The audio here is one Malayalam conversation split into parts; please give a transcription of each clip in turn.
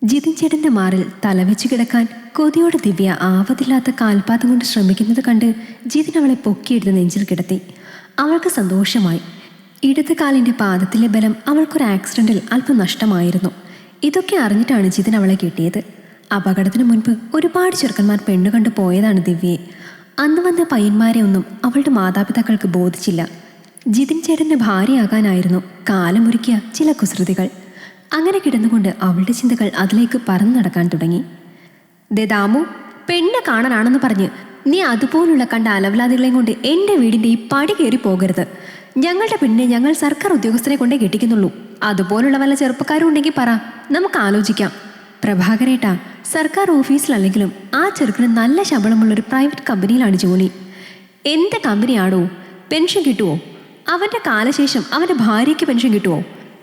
ജിതിൻ ചേട്ടന്റെ മാറിൽ തലവെച്ചു കിടക്കാൻ കൊതിയോടെ ദിവ്യ ആവതില്ലാത്ത കാൽപാദം കൊണ്ട് ശ്രമിക്കുന്നത് കണ്ട് ജിതിൻ അവളെ പൊക്കിയെടുത്ത് നെഞ്ചിൽ കിടത്തി. അവൾക്ക് സന്തോഷമായി. ഇടത് കാലിന്റെ പാദത്തിലെ ബലം അവൾക്കൊരു ആക്സിഡന്റിൽ അല്പം നഷ്ടമായിരുന്നു. ഇതൊക്കെ അറിഞ്ഞിട്ടാണ് ജിതിൻ അവളെ കിട്ടിയത്. അപകടത്തിന് മുൻപ് ഒരുപാട് ചെറുക്കന്മാർ പെണ്ണു കണ്ടു പോയതാണ് ദിവ്യയെ. അന്ന് വന്ന പയ്യന്മാരെ ഒന്നും അവളുടെ മാതാപിതാക്കൾക്ക് ബോധിച്ചില്ല. ജിതിൻ ചേട്ടന്റെ ഭാര്യയാകാനായിരുന്നു കാലമൊരുക്കിയ ചില കുസൃതികൾ. അങ്ങനെ കിടന്നുകൊണ്ട് അവളുടെ ചിന്തകൾ അതിലേക്ക് പറന്നു നടക്കാൻ തുടങ്ങി. ദേ ദാമു, പെണ്ണ് കാണാനാണെന്ന് പറഞ്ഞ് നീ അതുപോലുള്ള കണ്ട അലവലാദികളെയും കൊണ്ട് എൻ്റെ വീടിൻ്റെ ഈ പടി കയറി പോകരുത്. ഞങ്ങളുടെ പെണ്ണിനെ ഞങ്ങൾ സർക്കാർ ഉദ്യോഗസ്ഥരെ കൊണ്ടേ കെട്ടിക്കുന്നുള്ളൂ. അതുപോലുള്ള വല്ല ചെറുപ്പക്കാരും ഉണ്ടെങ്കിൽ പറ, നമുക്ക് ആലോചിക്കാം. പ്രഭാകരേട്ടാ, സർക്കാർ ഓഫീസിലല്ലെങ്കിലും ആ ചെറുക്കിന് നല്ല ശമ്പളമുള്ളൊരു പ്രൈവറ്റ് കമ്പനിയിലാണ് ജോലി. എന്ത് കമ്പനിയാണോ? പെൻഷൻ കിട്ടുമോ? അവൻ്റെ കാലശേഷം അവൻ്റെ ഭാര്യയ്ക്ക് പെൻഷൻ കിട്ടുമോ?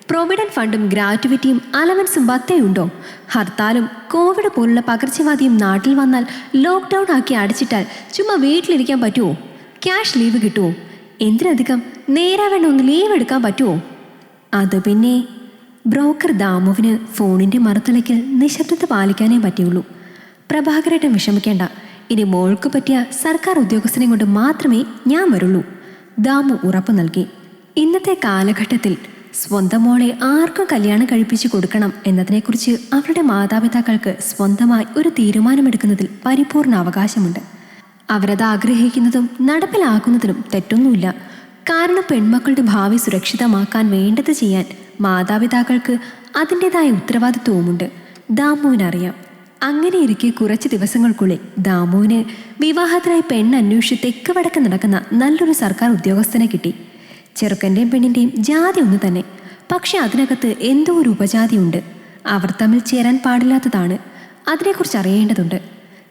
പ്രൊവിഡന്റ് ഫണ്ടും ഗ്രാറ്റുവിറ്റിയും അലവൻസും ബത്തയുണ്ടോ? ഹർത്താലും കോവിഡ് പോലുള്ള പകർച്ചവ്യാധിയും നാട്ടിൽ വന്നാൽ ലോക്ക്ഡൗൺ ആക്കി അടച്ചിട്ടാൽ ചുമ്മാ വീട്ടിലിരിക്കാൻ പറ്റുമോ? ക്യാഷ് ലീവ് കിട്ടുമോ? എന്തിനധികം നേരാവേണ്ട ഒന്ന് ലീവ് എടുക്കാൻ പറ്റുമോ? അത് പിന്നെ ബ്രോക്കർ ദാമുവിന് ഫോണിൻ്റെ മറുതലയ്ക്ക് നിശബ്ദത പാലിക്കാനേ പറ്റുള്ളൂ. പ്രഭാകരേട്ടൻ വിഷമിക്കേണ്ട, ഇനി മോൾക്ക് പറ്റിയ സർക്കാർ ഉദ്യോഗസ്ഥനെ കൊണ്ട് മാത്രമേ ഞാൻ വരുള്ളൂ. ദാമു ഉറപ്പു നൽകി. ഇന്നത്തെ കാലഘട്ടത്തിൽ സ്വന്തം മോളെ ആർക്കും കല്യാണം കഴിപ്പിച്ചു കൊടുക്കണം എന്നതിനെക്കുറിച്ച് അവരുടെ മാതാപിതാക്കൾക്ക് സ്വന്തമായി ഒരു തീരുമാനമെടുക്കുന്നതിൽ പരിപൂർണ അവകാശമുണ്ട്. അവരത് ആഗ്രഹിക്കുന്നതും നടപ്പിലാക്കുന്നതിലും തെറ്റൊന്നുമില്ല. കാരണം പെൺമക്കളുടെ ഭാവി സുരക്ഷിതമാക്കാൻ വേണ്ടത് ചെയ്യാൻ മാതാപിതാക്കൾക്ക് അതിൻ്റെതായ ഉത്തരവാദിത്വവുമുണ്ട്. ദാമുവിനറിയാം. അങ്ങനെയിരിക്കെ കുറച്ച് ദിവസങ്ങൾക്കുള്ളിൽ ദാമുവിന് വിവാഹത്തിനായി പെണ്ണന്വേഷിച്ച് തെക്ക് വടക്ക് നടക്കുന്ന നല്ലൊരു സർക്കാർ ഉദ്യോഗസ്ഥനെ കിട്ടി. ചെറുക്കൻ്റെയും പെണ്ണിൻ്റെയും ജാതി ഒന്ന് തന്നെ, പക്ഷെ അതിനകത്ത് എന്തോ ഒരു ഉപജാതിയുണ്ട്. അവർ തമ്മിൽ ചേരാൻ പാടില്ലാത്തതാണ്. അതിനെക്കുറിച്ച് അറിയേണ്ടതുണ്ട്.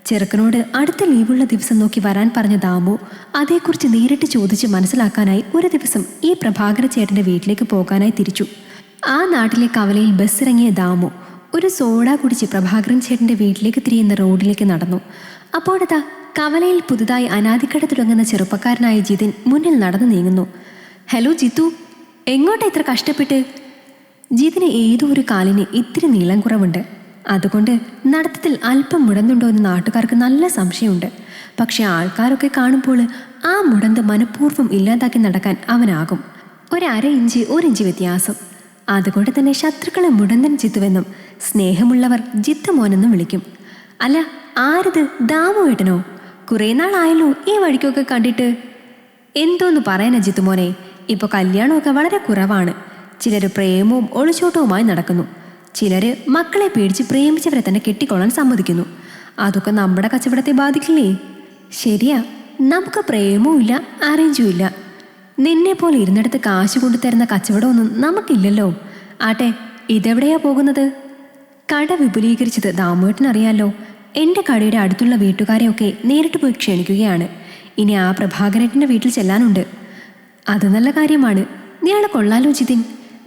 ചെറുക്കനോട് അടുത്ത ലീവുള്ള ദിവസം നോക്കി വരാൻ പറഞ്ഞ ദാമു അതേക്കുറിച്ച് നേരിട്ട് ചോദിച്ച് മനസ്സിലാക്കാനായി ഒരു ദിവസം ഈ പ്രഭാകര ചേട്ടൻ്റെ വീട്ടിലേക്ക് പോകാനായി തിരിച്ചു. ആ നാട്ടിലെ കവലയിൽ ബസ് ഇറങ്ങിയ ദാമു ഒരു സോഡ കുടിച്ച് പ്രഭാകരൻ ചേട്ടൻ്റെ വീട്ടിലേക്ക് തിരിയുന്ന റോഡിലേക്ക് നടന്നു. അപ്പോഴതാ കവലയിൽ പുതുതായി അനാദിക്കട തുടങ്ങുന്ന ചെറുപ്പക്കാരനായ ജിതിൻ മുന്നിൽ നടന്നു നീങ്ങുന്നു. ഹലോ ജിത്തു, എങ്ങോട്ടാ ഇത്ര കഷ്ടപ്പെട്ട്? ജിതിന് ഏതോ ഒരു കാലിന് ഇത്തിരി നീളം കുറവുണ്ട്. അതുകൊണ്ട് നടത്തത്തിൽ അല്പം മുടന്നുണ്ടോ എന്ന് നാട്ടുകാർക്ക് നല്ല സംശയമുണ്ട്. പക്ഷെ ആൾക്കാരൊക്കെ കാണുമ്പോൾ ആ മുടന്ത് മനഃപൂർവ്വം ഇല്ലാതാക്കി നടക്കാൻ അവനാകും. ഒരു ഇഞ്ച് വ്യത്യാസം. അതുകൊണ്ട് തന്നെ ശത്രുക്കളെ മുടന്തൻ ജിത്തുവെന്നും സ്നേഹമുള്ളവർ ജിത്തു മോനെന്നും വിളിക്കും. അല്ല, ആരിത്? ദാമു ഏട്ടനോ? കുറേ നാളായല്ലോ ഈ വഴിക്കൊക്കെ കണ്ടിട്ട്. എന്തോന്ന് പറയാനാ ജിത്തു മോനെ, ഇപ്പോൾ കല്യാണമൊക്കെ വളരെ കുറവാണ്. ചിലർ പ്രേമവും ഒളിച്ചോട്ടവുമായി നടക്കുന്നു. ചിലർ മക്കളെ പേടിച്ച് പ്രേമിച്ചവരെ തന്നെ കെട്ടിക്കൊള്ളാൻ സമ്മതിക്കുന്നു. അതൊക്കെ നമ്മുടെ കച്ചവടത്തെ ബാധിക്കില്ലേ? ശരിയാ, നമുക്ക് പ്രേമവും ഇല്ല, അറേഞ്ചും ഇല്ല. നിന്നെ പോലെ ഇരുന്നിടത്ത് കാശ് കൊണ്ടുതരുന്ന കച്ചവടമൊന്നും നമുക്കില്ലല്ലോ. ആട്ടെ, ഇതെവിടെയാ പോകുന്നത്? കട വിപുലീകരിച്ചത് ദാമുവേട്ടനറിയാലോ. എൻ്റെ കടയുടെ അടുത്തുള്ള വീട്ടുകാരെയൊക്കെ നേരിട്ട് പോയി ക്ഷണിക്കുകയാണ്. ഇനി ആ പ്രഭാകരേട്ടൻ്റെ വീട്ടിൽ ചെല്ലാനുണ്ട്. അത് നല്ല കാര്യമാണ്. നീയാളെ കൊള്ളാലോ ജിതിൻ.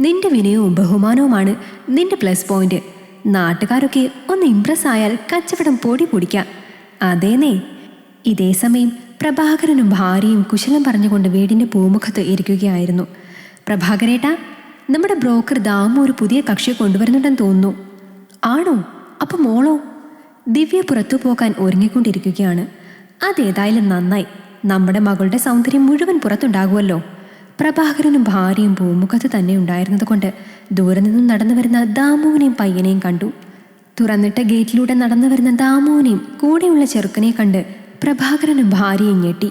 നിന്റെ വിനയവും ബഹുമാനവുമാണ് നിന്റെ പ്ലസ് പോയിന്റ്. നാട്ടുകാരൊക്കെ ഒന്ന് ഇംപ്രസ് ആയാൽ കച്ചവടം പൊടി പൊടിക്കാം. അതേനേ. ഇതേ സമയം പ്രഭാകരനും ഭാര്യയും കുശലം പറഞ്ഞുകൊണ്ട് വീടിൻ്റെ പൂമുഖത്ത് ഇരിക്കുകയായിരുന്നു. പ്രഭാകരേട്ടാ, നമ്മുടെ ബ്രോക്കർ ദാമു ഒരു പുതിയ കക്ഷിയെ കൊണ്ടുവരുന്നുണ്ടെന്ന് തോന്നുന്നു. ആണോ? അപ്പം മോളോ? ദിവ്യ പുറത്തു പോകാൻ ഒരുങ്ങിക്കൊണ്ടിരിക്കുകയാണ്. അതേതായാലും നന്നായി. നമ്മുടെ മകളുടെ സൗന്ദര്യം മുഴുവൻ പുറത്തുണ്ടാകുമല്ലോ. പ്രഭാകരനും ഭാര്യയും പൂമുഖത്ത് തന്നെ ഉണ്ടായിരുന്നത് കൊണ്ട് ദൂരെ നിന്നും നടന്നു വരുന്ന ദാമുവിനെയും പയ്യനെയും കണ്ടു. തുറന്നിട്ട ഗേറ്റിലൂടെ നടന്നു വരുന്ന ദാമുവിനെയും കൂടെയുള്ള ചെറുക്കനെ കണ്ട് പ്രഭാകരനും ഭാര്യയും ഞെട്ടി.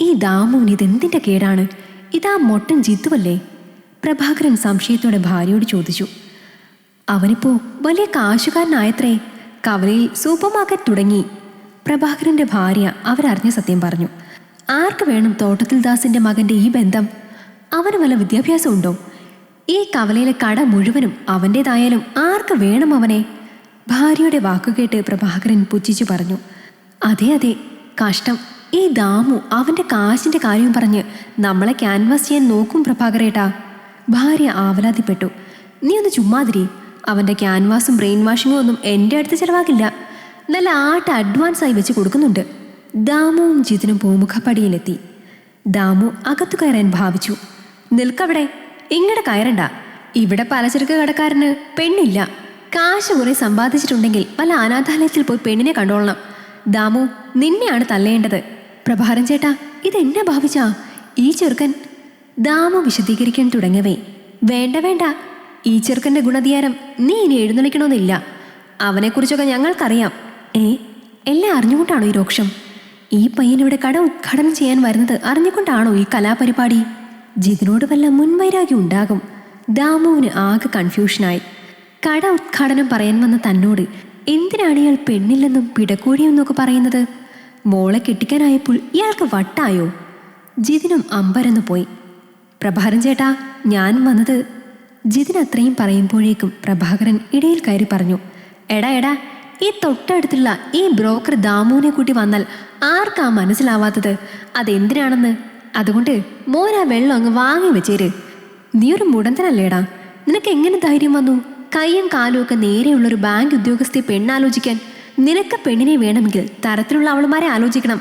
ഈ ദാമുവിന് ഇതെന്തിൻ്റെ കേടാണ്? ഇതാ മൊട്ടൻ ജിത്തുവല്ലേ? പ്രഭാകരൻ സംശയത്തോടെ ഭാര്യയോട് ചോദിച്ചു. അവനിപ്പോ വലിയ കാശുകാരനായത്രേ. കവലയിൽ സൂപ്പർ മാർക്കറ്റ് തുടങ്ങി. പ്രഭാകരന്റെ ഭാര്യ അവരറിഞ്ഞ സത്യം പറഞ്ഞു. ആർക്ക് വേണം തോട്ടത്തിൽ ദാസിന്റെ മകന്റെ ഈ ബന്ധം? അവന് വല്ല വിദ്യാഭ്യാസം ഉണ്ടോ? ഈ കവലയിലെ കട മുഴുവനും അവൻ്റേതായാലും ആർക്ക് വേണം അവനെ? ഭാര്യയുടെ വാക്കുകേട്ട് പ്രഭാകരൻ പുച്ഛിച്ചു പറഞ്ഞു. അതെ അതെ, കഷ്ടം. ഈ ദാമു അവൻ്റെ കാശിൻ്റെ കാര്യം പറഞ്ഞ് നമ്മളെ ക്യാൻവാസ് ചെയ്യാൻ നോക്കും പ്രഭാകരേട്ടാ. ഭാര്യ ആവലാതിപ്പെട്ടു. നീ ഒന്ന് ചുമ്മാതിരി. അവൻ്റെ ക്യാൻവാസും ബ്രെയിൻ വാഷിങ്ങും ഒന്നും എൻ്റെ അടുത്ത് ചിലവാക്കില്ല. നല്ല അഡ്വാൻസായി വെച്ച് കൊടുക്കുന്നുണ്ട്. ദാമുവും ജിതിനും പൂമുഖപ്പടിയിലെത്തി. ദാമു അകത്തു കയറാൻ ഭാവിച്ചു. നിൽക്കവിടെ, ഇങ്ങടെ കയറണ്ട. ഇവിടെ പലചരക്ക് കടക്കാരന് പെണ്ണില്ല. കാശ് കുറെ സമ്പാദിച്ചിട്ടുണ്ടെങ്കിൽ വല്ല അനാഥാലയത്തിൽ പോയി പെണ്ണിനെ കണ്ടോളണം. ദാമു, നിന്നെയാണ് തല്ലേണ്ടത്. പ്രഭാകരൻ ചേട്ടാ, ഇതെന്നെ ഭാവിച്ചാ ഈ ചെറുക്കൻ? ദാമു വിശദീകരിക്കാൻ തുടങ്ങവേ, വേണ്ട വേണ്ട, ഈ ചെറുക്കൻ്റെ ഗുണധികാരം നീ ഇനി എഴുന്നള്ളിക്കണമെന്നില്ല. അവനെക്കുറിച്ചൊക്കെ ഞങ്ങൾക്കറിയാം. എല്ലാം അറിഞ്ഞുകൊണ്ടാണോ ഈ രോക്ഷം? ഈ പയ്യനിവിടെ കട ഉദ്ഘാടനം ചെയ്യാൻ വരുന്നത് അറിഞ്ഞുകൊണ്ടാണോ ഈ കലാപരിപാടി? ജിതിനോട് വല്ല മുൻവൈരാഗ്യം ഉണ്ടാകും. ദാമുവിന് ആകെ കൺഫ്യൂഷനായി. കട ഉദ്ഘാടനം പറയാൻ വന്ന തന്നോട് എന്തിനാണ് ഇയാൾ പെണ്ണില്ലെന്നും പിടക്കോഴിയെന്നൊക്കെ പറയുന്നത്? മോളെ കെട്ടിക്കാനായപ്പോൾ ഇയാൾക്ക് വട്ടായോ? ജിതിനും അമ്പരന്ന് പോയി. പ്രഭാകരൻ ചേട്ടാ, ഞാൻ വന്നത്. ജിതിൻ അത്രയും പറയുമ്പോഴേക്കും പ്രഭാകരൻ ഇടയിൽ കയറി പറഞ്ഞു, എടാ എടാ, ഈ തൊട്ടടുത്തുള്ള ഈ ബ്രോക്കർ ദാമുവിനെ കൂട്ടി വന്നാൽ ആർക്കാ മനസ്സിലാവാത്തത് അതെന്തിനാണെന്ന്? അതുകൊണ്ട് മോനാ വെള്ളം അങ്ങ് വാങ്ങി വെച്ചേര്. നീ ഒരു മുടന്തനല്ലേടാ? നിനക്ക് എങ്ങനെ ധൈര്യം വന്നു കൈയും കാലും ഒക്കെ നേരെയുള്ളൊരു ബാങ്ക് ഉദ്യോഗസ്ഥയെ പെണ്ണാലോചിക്കാൻ? നിനക്ക് പെണ്ണിനെ വേണമെങ്കിൽ തരത്തിലുള്ള അവളുമാരെ ആലോചിക്കണം.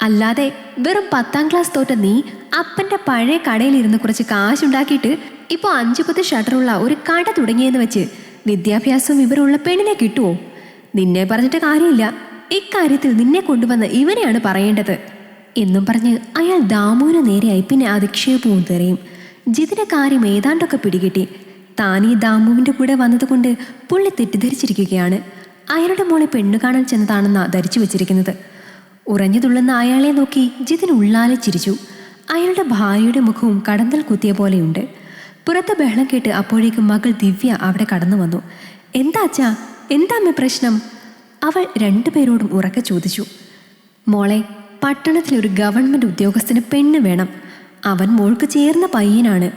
അല്ലാതെ വെറും 10ാം ക്ലാസ് തോറ്റ നീ അപ്പൻ്റെ പഴയ കടയിലിരുന്ന് കുറച്ച് കാശുണ്ടാക്കിയിട്ട് ഇപ്പോൾ 5-10 ഷട്ടറുള്ള ഒരു കട തുടങ്ങിയെന്ന് വെച്ച് വിദ്യാഭ്യാസവും വിവരമുള്ള പെണ്ണിനെ കിട്ടുമോ? നിന്നെ പറഞ്ഞിട്ട് കാര്യമില്ല. ഇക്കാര്യത്തിൽ നിന്നെ കൊണ്ടുവന്ന് ഇവനെയാണ് പറയേണ്ടത് എന്നും പറഞ്ഞ് അയാൾ ദാമുവിന് നേരെയായി. പിന്നെ അധിക്ഷേപവും തെറിയും. ജിതിന്റെ കാര്യം ഏതാണ്ടൊക്കെ പിടികിട്ടി. താൻ ഈ ദാമുവിൻ്റെ കൂടെ വന്നതുകൊണ്ട് പുള്ളി തെറ്റിദ്ധരിച്ചിരിക്കുകയാണ്. അയാളുടെ മോളെ പെണ്ണു കാണാൻ ചെന്നതാണെന്നാണ് ധരിച്ചു വെച്ചിരിക്കുന്നത്. ഉറഞ്ഞു തുള്ളുന്ന അയാളെ നോക്കി ജിതിൻ ഉള്ളാലെ ചിരിച്ചു. അയാളുടെ ഭാര്യയുടെ മുഖവും കടന്തൽ കുത്തിയ പോലെയുണ്ട്. പുറത്ത് ബഹളം കേട്ട് അപ്പോഴേക്കും മകൾ ദിവ്യ അവിടെ കടന്നു വന്നു. എന്താ അച്ഛാ, എന്താ അമ്മ പ്രശ്നം? അവൾ രണ്ടുപേരോടും ഉറക്കെ ചോദിച്ചു. മോളെ, പട്ടണത്തിലൊരു ഗവൺമെൻറ് ഉദ്യോഗസ്ഥന് പെണ്ണ് വേണം. അവൻ മോൾക്ക് ചേർന്ന പയ്യനാണ്.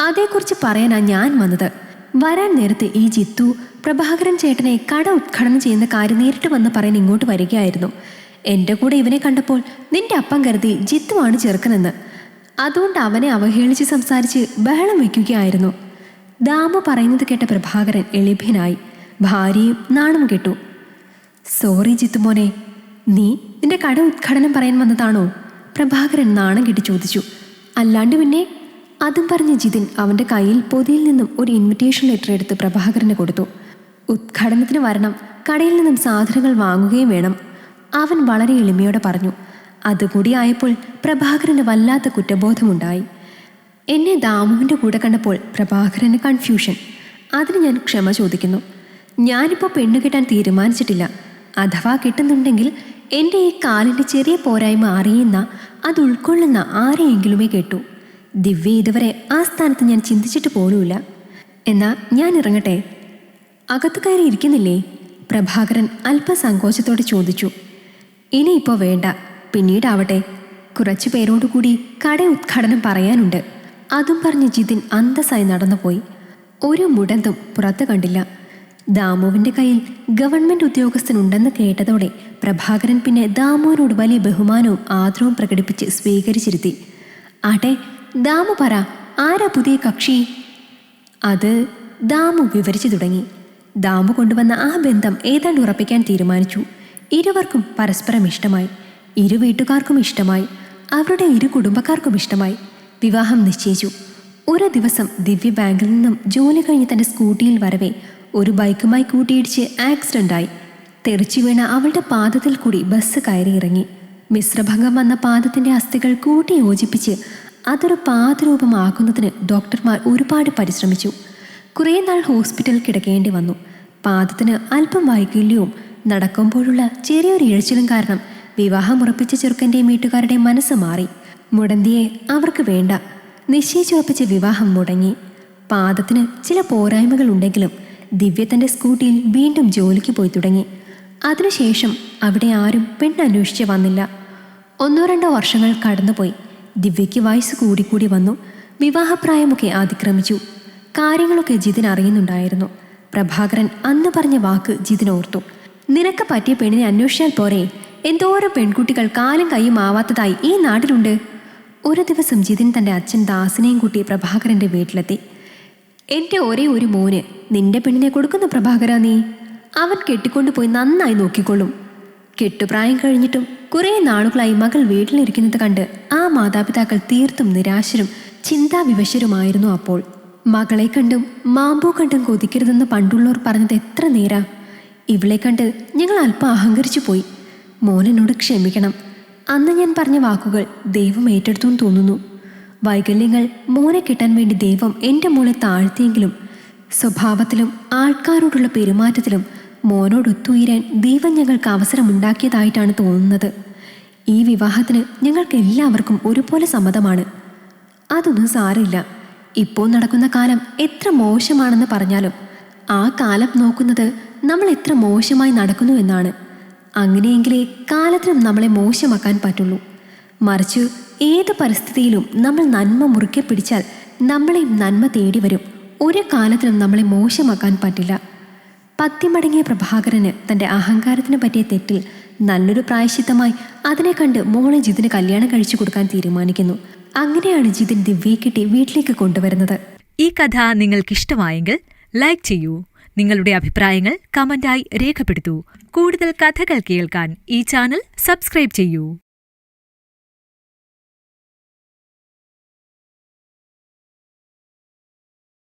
അതേക്കുറിച്ച് പറയാനാ ഞാൻ വന്നത്. വരാൻ നേരത്തെ ഈ ജിത്തു പ്രഭാകരൻ ചേട്ടനെ കട ഉദ്ഘാടനം ചെയ്യുന്ന കാര്യം നേരിട്ട് വന്ന് പറയാൻ ഇങ്ങോട്ട് വരികയായിരുന്നു. എൻ്റെ കൂടെ ഇവനെ കണ്ടപ്പോൾ നിന്റെ അപ്പം കരുതി ജിത്തുവാണ് ചെറുക്കനെന്ന്. അതുകൊണ്ട് അവനെ അവഹേളിച്ച് സംസാരിച്ച് ബഹളം വയ്ക്കുകയായിരുന്നു. ദാമു പറയുന്നത് കേട്ട പ്രഭാകരൻ എളിഭ്യനായി. ഭാര്യയും നാണം കെട്ടു. സോറി ജിത്തുമോനെ, നീ നിന്റെ കട ഉദ്ഘാടനം പറയാൻ വന്നതാണോ? പ്രഭാകരൻ നാണം കെട്ടി ചോദിച്ചു. അല്ലാണ്ട് പിന്നെ. അതും പറഞ്ഞ് ജിതിൻ അവൻ്റെ കയ്യിൽ പൊതിയിൽ നിന്നും ഒരു ഇൻവിറ്റേഷൻ ലെറ്റർ എടുത്ത് പ്രഭാകരന് കൊടുത്തു. ഉദ്ഘാടനത്തിന് വരണം, കടയിൽ നിന്നും സാധനങ്ങൾ വാങ്ങുകയും വേണം, അവൻ വളരെ എളിമയോടെ പറഞ്ഞു. അതുകൂടി ആയപ്പോൾ പ്രഭാകരന് വല്ലാത്ത കുറ്റബോധമുണ്ടായി. എന്നെ ദാമുവിൻ്റെ കൂടെ കണ്ടപ്പോൾ പ്രഭാകരന് കൺഫ്യൂഷൻ. അതിന് ഞാൻ ക്ഷമ ചോദിക്കുന്നു. ഞാനിപ്പോൾ പെണ്ണു കെട്ടാൻ തീരുമാനിച്ചിട്ടില്ല. അഥവാ കിട്ടുന്നുണ്ടെങ്കിൽ എൻ്റെ ഈ കാലിൻ്റെ ചെറിയ പോരായ്മ അറിയുന്ന, അത് ഉൾക്കൊള്ളുന്ന ആരെയെങ്കിലുമേ കേട്ടു. ദിവ്യ ഇതുവരെ ആ സ്ഥാനത്ത് ഞാൻ ചിന്തിച്ചിട്ട് പോലുമില്ല. എന്നാ ഞാൻ ഇറങ്ങട്ടെ? അകത്ത് കയറി ഇരിക്കുന്നില്ലേ? പ്രഭാകരൻ അല്പസങ്കോചത്തോടെ ചോദിച്ചു. ഇനിയിപ്പോൾ വേണ്ട, പിന്നീടാവട്ടെ. കുറച്ചു പേരോടുകൂടി കട ഉദ്ഘാടനം പറയാനുണ്ട്. അതും പറഞ്ഞ് ജിതിൻ അന്തസ്സായി നടന്നുപോയി. ഒരു മുടന്തും പുറത്ത് കണ്ടില്ല. ദാമുവിൻ്റെ കയ്യിൽ ഗവൺമെൻറ് ഉദ്യോഗസ്ഥനുണ്ടെന്ന് കേട്ടതോടെ പ്രഭാകരൻ പിന്നെ ദാമുവിനോട് വലിയ ബഹുമാനവും ആദരവും പ്രകടിപ്പിച്ച് സ്വീകരിച്ചിരുത്തി. ആട്ടെ, ദാമു പറ, ആരാ പുതിയ കക്ഷി? അത് ദാമു വിവരിച്ചു തുടങ്ങി. ദാമു കൊണ്ടുവന്ന ആ ബന്ധം ഏതാണ്ട് ഉറപ്പിക്കാൻ തീരുമാനിച്ചു. ഇരുവർക്കും പരസ്പരം ഇഷ്ടമായി. ഇരു വീട്ടുകാർക്കും ഇഷ്ടമായി. അവരുടെ ഇരു കുടുംബക്കാർക്കും ഇഷ്ടമായി. വിവാഹം നിശ്ചയിച്ചു. ഒരു ദിവസം ദിവ്യ ബാങ്കിൽ നിന്നും ജോലി കഴിഞ്ഞ് തൻ്റെ സ്കൂട്ടിയിൽ വരവേ ഒരു ബൈക്കുമായി കൂട്ടിയിടിച്ച് ആക്സിഡൻ്റായി. തെറിച്ചു വീണ അവളുടെ പാദത്തിൽ കൂടി ബസ് കയറി ഇറങ്ങി. മിശ്രഭംഗം വന്ന പാദത്തിൻ്റെ അസ്ഥികൾ കൂട്ടി യോജിപ്പിച്ച് അതൊരു പാദരൂപമാക്കുന്നതിന് ഡോക്ടർമാർ ഒരുപാട് പരിശ്രമിച്ചു. കുറേ നാൾ ഹോസ്പിറ്റലിൽ കിടക്കേണ്ടി വന്നു. പാദത്തിന് അല്പം വൈകല്യവും നടക്കുമ്പോഴുള്ള ചെറിയൊരു ഇഴച്ചിലും കാരണം വിവാഹം ഉറപ്പിച്ച ചെറുക്കൻ്റെയും വീട്ടുകാരുടെ മനസ്സ് മാറി. മുടന്തിയെ അവർക്ക് വേണ്ട. നിശ്ചയിച്ചുറപ്പിച്ച വിവാഹം മുടങ്ങി. പാദത്തിന് ചില പോരായ്മകൾ ഉണ്ടെങ്കിലും ദിവ്യ തൻ്റെ സ്കൂട്ടിയിൽ വീണ്ടും ജോലിക്ക് പോയി തുടങ്ങി. അതിനുശേഷം അവിടെ ആരും പെണ്ണന്വേഷിച്ച് വന്നില്ല. 1-2 വർഷങ്ങൾ കടന്നുപോയി. ദിവ്യയ്ക്ക് വയസ്സ് കൂടിക്കൂടി വന്നു. വിവാഹപ്രായമൊക്കെ അതിക്രമിച്ചു. കാര്യങ്ങളൊക്കെ ജിതിൻ അറിയുന്നുണ്ടായിരുന്നു. പ്രഭാകരൻ അന്ന് പറഞ്ഞ വാക്ക് ജിതിൻ ഓർത്തു. നിനക്ക് പറ്റിയ പെണ്ണിനെ അന്വേഷിച്ചാൽ പോരെ? എന്തോരം പെൺകുട്ടികൾ കാലും കൈയും ആവാത്തതായി ഈ നാട്ടിലുണ്ട്. ഒരു ദിവസം ജിതിൻ തൻ്റെ അച്ഛൻ ദാസിനെയും കൂട്ടി പ്രഭാകരൻ്റെ വീട്ടിലെത്തി. എൻ്റെ ഒരേ ഒരു മോന് നിന്റെ പെണ്ണിനെ കൊടുക്കുന്ന പ്രഭാകര നീ. അവൻ കെട്ടിക്കൊണ്ടുപോയി നന്നായി നോക്കിക്കൊള്ളും. കെട്ടുപ്രായം കഴിഞ്ഞിട്ടും കുറേ നാളുകളായി മകൾ വീട്ടിലിരിക്കുന്നത് കണ്ട് ആ മാതാപിതാക്കൾ തീർത്തും നിരാശരും ചിന്താവിവശരുമായിരുന്നു. അപ്പോൾ മകളെ കണ്ടും മാമ്പൂ കണ്ടും കൊതിക്കരുതെന്ന് പണ്ടുള്ളവർ പറഞ്ഞത് എത്ര നേരാ. ഇവളെ കണ്ട് ഞങ്ങൾ അല്പം അഹങ്കരിച്ചു പോയി. മോനെന്നോട് ക്ഷമിക്കണം. അന്ന് ഞാൻ പറഞ്ഞ വാക്കുകൾ ദൈവം ഏറ്റെടുത്തു തോന്നുന്നു. വൈകല്യങ്ങൾ മോനെ കിട്ടാൻ വേണ്ടി ദൈവം എൻ്റെ മോളെ താഴ്ത്തിയെങ്കിലും സ്വഭാവത്തിലും ആൾക്കാരോടുള്ള പെരുമാറ്റത്തിലും മോനോടൊത്തുയരാൻ ദൈവം ഞങ്ങൾക്ക് അവസരമുണ്ടാക്കിയതായിട്ടാണ് തോന്നുന്നത്. ഈ വിവാഹത്തിന് ഞങ്ങൾക്ക് എല്ലാവർക്കും ഒരുപോലെ സമ്മതമാണ്. അതൊന്നും സാരമില്ല. ഇപ്പോൾ നടക്കുന്ന കാലം എത്ര മോശമാണെന്ന് പറഞ്ഞാലും ആ കാലം നോക്കുന്നത് നമ്മൾ എത്ര മോശമായി നടക്കുന്നു എന്നാണ്. അങ്ങനെയെങ്കിലേ കാലത്തിനും നമ്മളെ മോശമാക്കാൻ പറ്റുള്ളൂ. മറിച്ച് ഏത് പരിസ്ഥിതിയിലും നമ്മൾ നന്മ മുറുക്കെ പിടിച്ചാൽ നമ്മളെയും നന്മ തേടി വരും. ഒരു കാലത്തിനും നമ്മളെ മോശമാക്കാൻ പറ്റില്ല. പത്യമടങ്ങിയ പ്രഭാകരന് തൻ്റെ അഹങ്കാരത്തിന് പറ്റിയ തെറ്റിൽ നല്ലൊരു പ്രായശ്ചിത്തമായി അതിനെ കണ്ട് മോളെ ജിതിന് കല്യാണം കഴിച്ചു കൊടുക്കാൻ തീരുമാനിക്കുന്നു. അങ്ങനെയാണ് ജിതിൻ ദിവ്യയെ കിട്ടി വീട്ടിലേക്ക് കൊണ്ടുവരുന്നത്. ഈ കഥ നിങ്ങൾക്കിഷ്ടമായെങ്കിൽ ലൈക്ക് ചെയ്യൂ. നിങ്ങളുടെ അഭിപ്രായങ്ങൾ കമന്റായി രേഖപ്പെടുത്തൂ. കൂടുതൽ കഥകൾ കേൾക്കാൻ ഈ ചാനൽ സബ്സ്ക്രൈബ് ചെയ്യൂ.